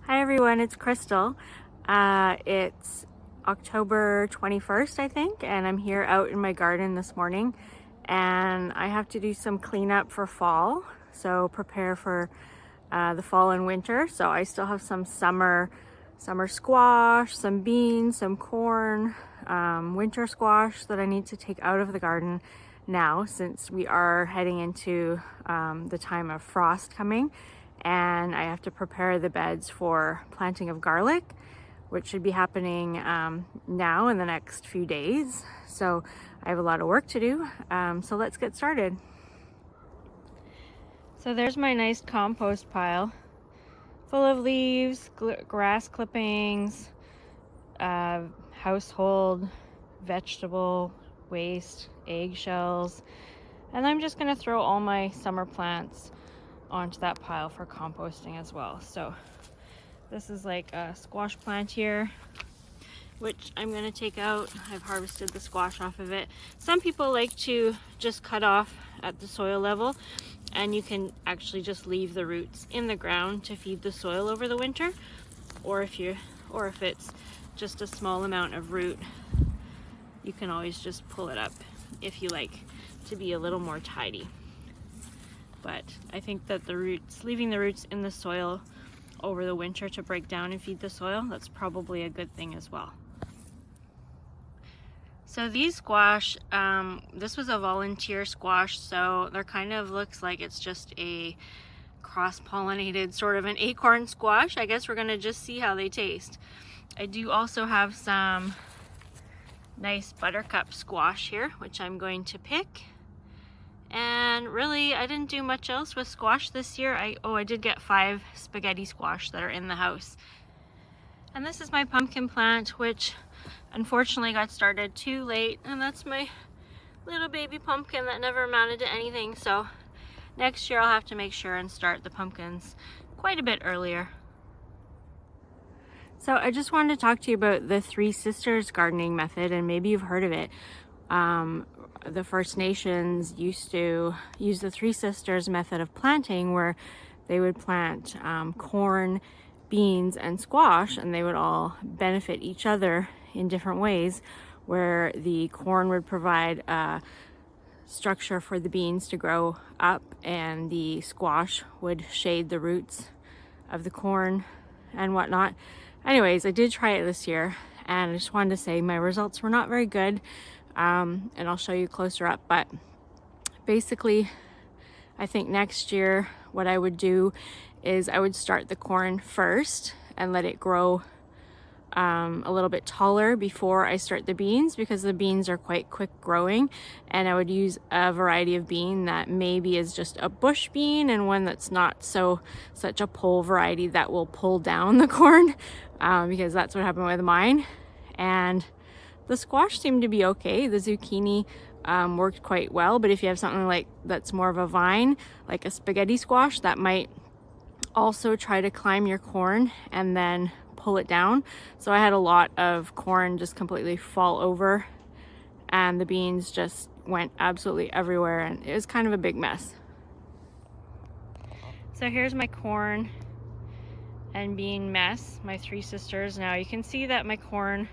Hi everyone, it's Crystal. It's October 21st, I think, and I'm here out in my garden this morning, and I have to do some cleanup for fall, so prepare for the fall and winter. So I still have some summer squash, some beans, some corn, winter squash that I need to take out of the garden now, since we are heading into the time of frost coming. And I have to prepare the beds for planting of garlic, which should be happening now in the next few days. So I have a lot of work to do. So let's get started. So there's my nice compost pile full of leaves, grass clippings, household vegetable waste, eggshells, and I'm just gonna throw all my summer plants onto that pile for composting as well. So this is like a squash plant here, which I'm going to take out. I've harvested the squash off of it. Some people like to just cut off at the soil level, and you can actually just leave the roots in the ground to feed the soil over the winter, or if it's just a small amount of root, you can always just pull it up if you like to be a little more tidy. But I think that leaving the roots in the soil over the winter to break down and feed the soil, that's probably a good thing as well. So these squash, this was a volunteer squash, so there kind of looks like it's just a cross-pollinated sort of an acorn squash. I guess we're gonna just see how they taste. I do also have some nice buttercup squash here, which I'm going to pick. And really, I didn't do much else with squash this year. I did get 5 spaghetti squash that are in the house. And this is my pumpkin plant, which unfortunately got started too late. And that's my little baby pumpkin that never amounted to anything. So next year I'll have to make sure and start the pumpkins quite a bit earlier. So I just wanted to talk to you about the Three Sisters gardening method, and maybe you've heard of it. The First Nations used to use the Three Sisters method of planting, where they would plant corn, beans, and squash, and they would all benefit each other in different ways, where the corn would provide a structure for the beans to grow up, and the squash would shade the roots of the corn and whatnot. Anyways, I did try it this year, and I just wanted to say my results were not very good. And I'll show you closer up, but basically I think next year what I would do is I would start the corn first and let it grow a little bit taller before I start the beans, because the beans are quite quick growing, and I would use a variety of bean that maybe is just a bush bean, and one that's not such a pole variety that will pull down the corn, because that's what happened with mine. And the squash seemed to be okay. The zucchini worked quite well, but if you have something like that's more of a vine, like a spaghetti squash, that might also try to climb your corn and then pull it down. So I had a lot of corn just completely fall over, and the beans just went absolutely everywhere, and it was kind of a big mess. So here's my corn and bean mess, my Three Sisters. Now you can see that my corn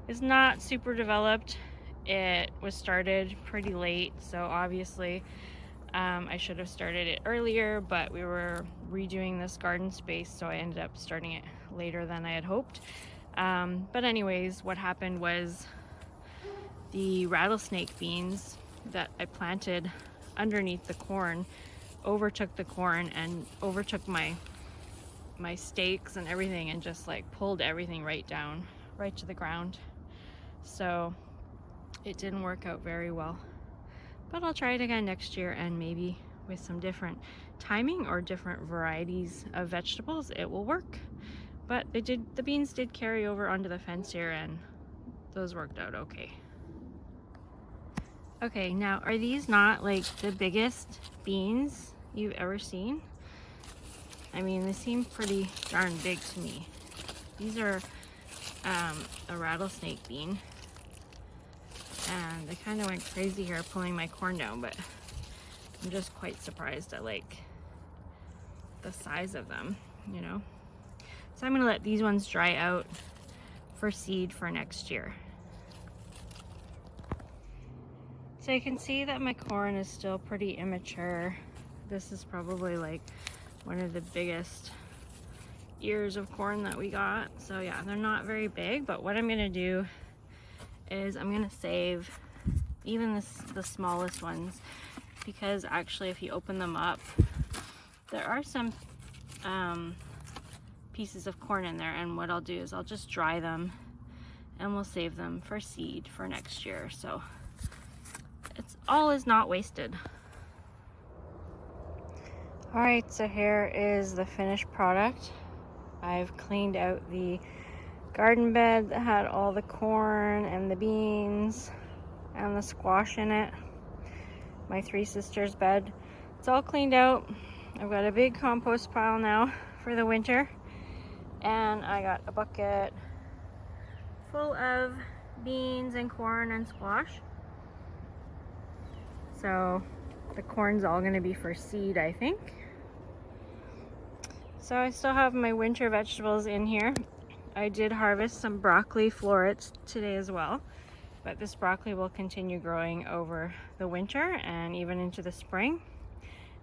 is not super developed. It was started pretty late, so obviously I should have started it earlier, but we were redoing this garden space, so I ended up starting it later than I had hoped. But anyways, what happened was the rattlesnake beans that I planted underneath the corn overtook the corn and overtook my stakes and everything, and just like pulled everything right down, right to the ground. So it didn't work out very well, but I'll try it again next year, and maybe with some different timing or different varieties of vegetables it will work. But the beans did carry over onto the fence here, and those worked out okay. Okay, now are these not like the biggest beans you've ever seen? I mean, they seem pretty darn big to me. These are a rattlesnake bean, and they kind of went crazy here pulling my corn down, but I'm just quite surprised at like the size of them, you know. So I'm gonna let these ones dry out for seed for next year. So you can see that my corn is still pretty immature. This is probably like one of the biggest ears of corn that we got. So yeah, they're not very big, but what I'm gonna do is I'm gonna save even the smallest ones, because actually if you open them up, there are some pieces of corn in there, and what I'll do is I'll just dry them and we'll save them for seed for next year. So it's all is not wasted. All right, so here is the finished product. I've cleaned out the garden bed that had all the corn and the beans and the squash in it. My three sisters' bed. It's all cleaned out. I've got a big compost pile now for the winter. And I got a bucket full of beans and corn and squash. So the corn's all gonna be for seed, I think. So I still have my winter vegetables in here. I did harvest some broccoli florets today as well, but this broccoli will continue growing over the winter and even into the spring.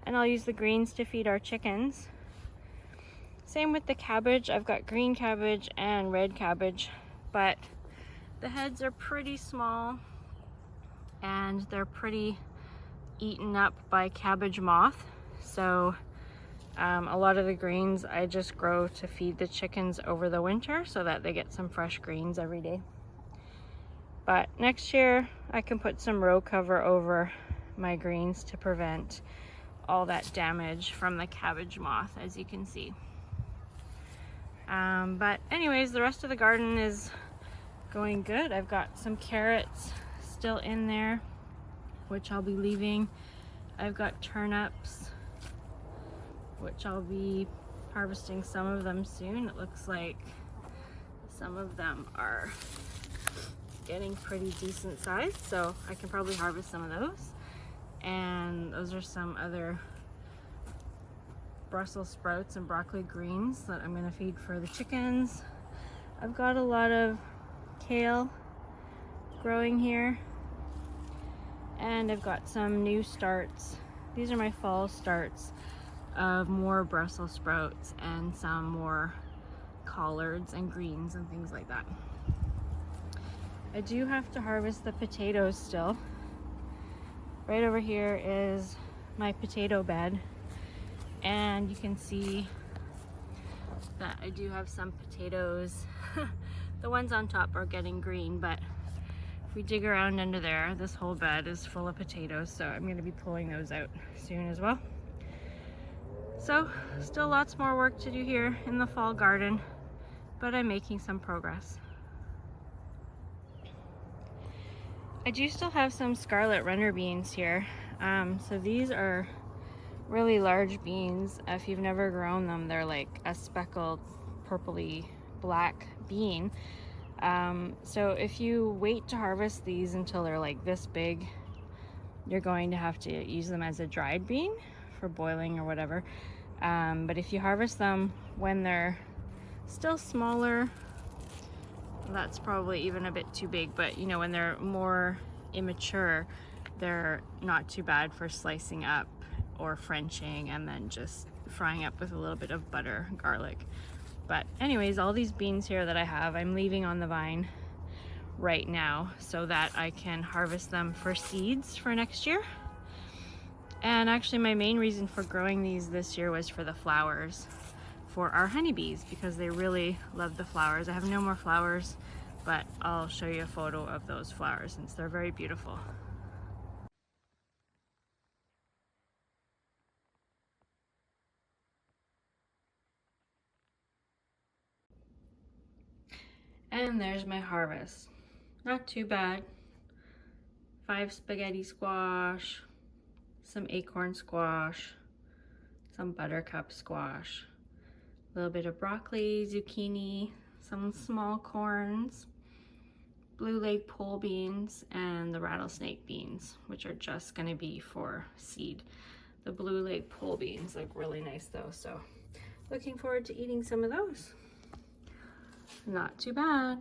And I'll use the greens to feed our chickens. Same with the cabbage. I've got green cabbage and red cabbage, but the heads are pretty small and they're pretty eaten up by cabbage moth. So a lot of the greens I just grow to feed the chickens over the winter so that they get some fresh greens every day. But next year I can put some row cover over my greens to prevent all that damage from the cabbage moth, as you can see. But anyways, the rest of the garden is going good. I've got some carrots still in there, which I'll be leaving. I've got turnips, which I'll be harvesting some of them soon. It looks like some of them are getting pretty decent size, so I can probably harvest some of those. And those are some other Brussels sprouts and broccoli greens that I'm gonna feed for the chickens. I've got a lot of kale growing here, and I've got some new starts. These are my fall starts of more Brussels sprouts and some more collards and greens and things like that. I do have to harvest the potatoes still. Right over here is my potato bed, and you can see that I do have some potatoes. The ones on top are getting green, but if we dig around under there, this whole bed is full of potatoes, so I'm going to be pulling those out soon as well. So still lots more work to do here in the fall garden, but I'm making some progress. I do still have some scarlet runner beans here. So these are really large beans. If you've never grown them, they're like a speckled purpley black bean. So if you wait to harvest these until they're like this big, you're going to have to use them as a dried bean for boiling or whatever. But if you harvest them when they're still smaller, that's probably even a bit too big, but you know, when they're more immature, they're not too bad for slicing up or Frenching and then just frying up with a little bit of butter, garlic. But anyways, all these beans here that I have, I'm leaving on the vine right now so that I can harvest them for seeds for next year. And actually my main reason for growing these this year was for the flowers for our honeybees, because they really love the flowers. I have no more flowers, but I'll show you a photo of those flowers since they're very beautiful. And there's my harvest. Not too bad. 5 spaghetti squash, some acorn squash, some buttercup squash, a little bit of broccoli, zucchini, some small corns, blue leg pole beans, and the rattlesnake beans, which are just gonna be for seed. The blue leg pole beans look really nice though, so looking forward to eating some of those. Not too bad.